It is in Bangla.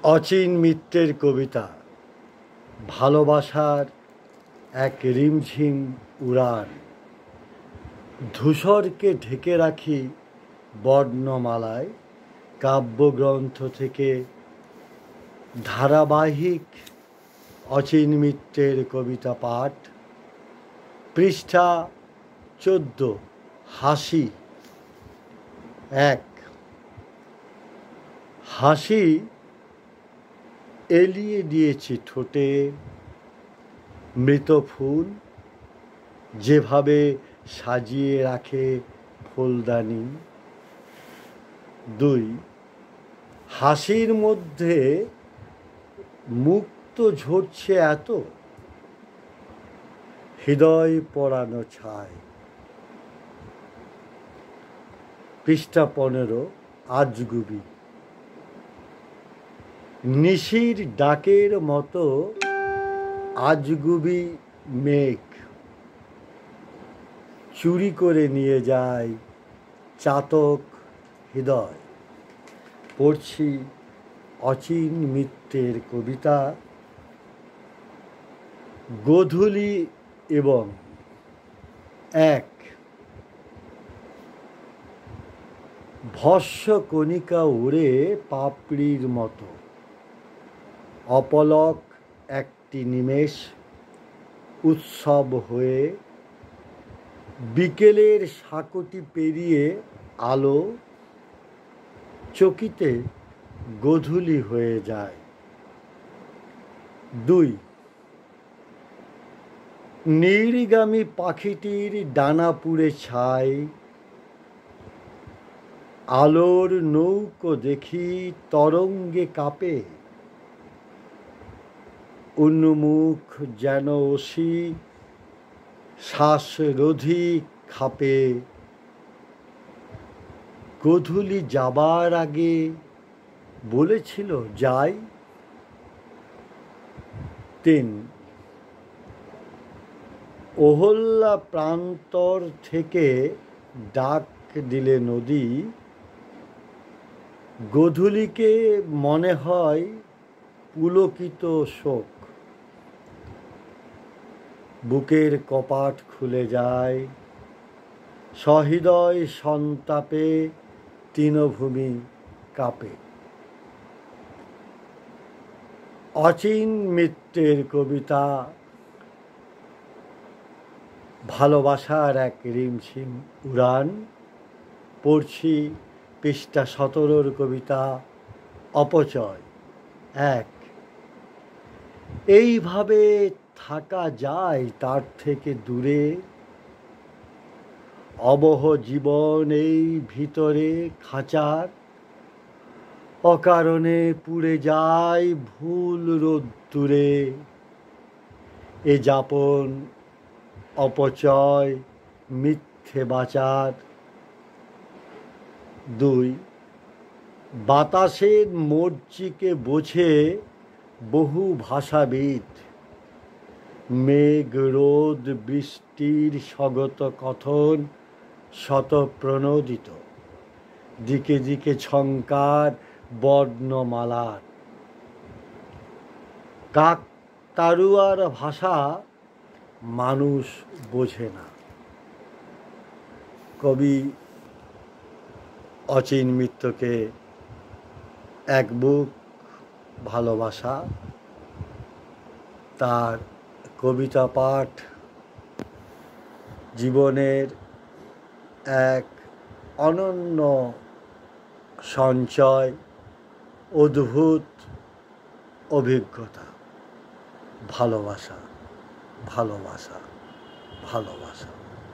অচিন মিত্রের কবিতা ভালোবাসার এক রিমঝিম উড়ান। ধূসরকে ঢেকে রাখি বর্ণমালায়, কাব্যগ্রন্থ থেকে ধারাবাহিক অচিন মিত্রের কবিতা পাঠ। পৃষ্ঠা 14। হাসি। এক। হাসি এলিয়ে দিয়েছি ঠোঁটে মৃত ফুল, যেভাবে সাজিয়ে রাখে ফুলদানি। দুই। হাসির মধ্যে মুক্ত ঝরছে এত, হৃদয় পরানো ছায়। পৃষ্ঠা 15। আজগুবি। নিশির ডাকের মতো আজগুবি মেঘ চুরি করে নিয়ে যায় চাতক হৃদয়। পড়ছি অচিন মিত্রের কবিতা গোধূলি এবং এক। ভস্য কণিকা উড়ে পাপড়ির মতো, অপলক একটি নিমেষ উৎসব হয়ে বিকেলের সাকটি পেরিয়ে আলো চকিতে গোধূলি হয়ে যায়। দুই। নীড়গামী পাখিটির ডানা পুড়ে ছাই, আলোর নৌকো দেখি তরঙ্গে কাঁপে, উন্মুখ যেন অসি শ্বাসরোধী খাপে। গোধূলি যাবার আগে বলেছিল যাই। তিন। অহল্যা প্রান্তর থেকে ডাক দিলে নদী, গোধূলিকে মনে হয় পুলকিত শোক। বুকের কপাট খুলে যায়, সহৃদয় সন্তাপে তৃণভূমি কাঁপে। অচিন মিত্রের কবিতা ভালোবাসার এক রিমঝিম উড়ান। পড়ছি পৃষ্ঠা 17 কবিতা অপচয়। এক। এইভাবে থাকা যায় তার থেকে দূরে, অবহ জীবন এই ভিতরে খাঁচার, অকারণে পুড়ে যায় ভুল রোদ্দুরে। এ যাপন অপচয় মিথ্যে বাঁচার। দুই। বাতাসের মর্জিকে বোঝে বহু ভাষাবিদ, মেঘ রোদ বৃষ্টির স্বগত কথন শতপ্রণোদিত, দিকে দিকে ঝঙ্কার বর্ণমালার। কাকতাড়ুয়ার ভাষা মানুষ বোঝে না। কবি অচিন মিত্রকে এক বুক ভালোবাসা। তার কবিতা পাঠ জীবনের এক অনন্য সঞ্চয়, অদ্ভুত অভিজ্ঞতা। ভালোবাসা, ভালোবাসা, ভালোবাসা।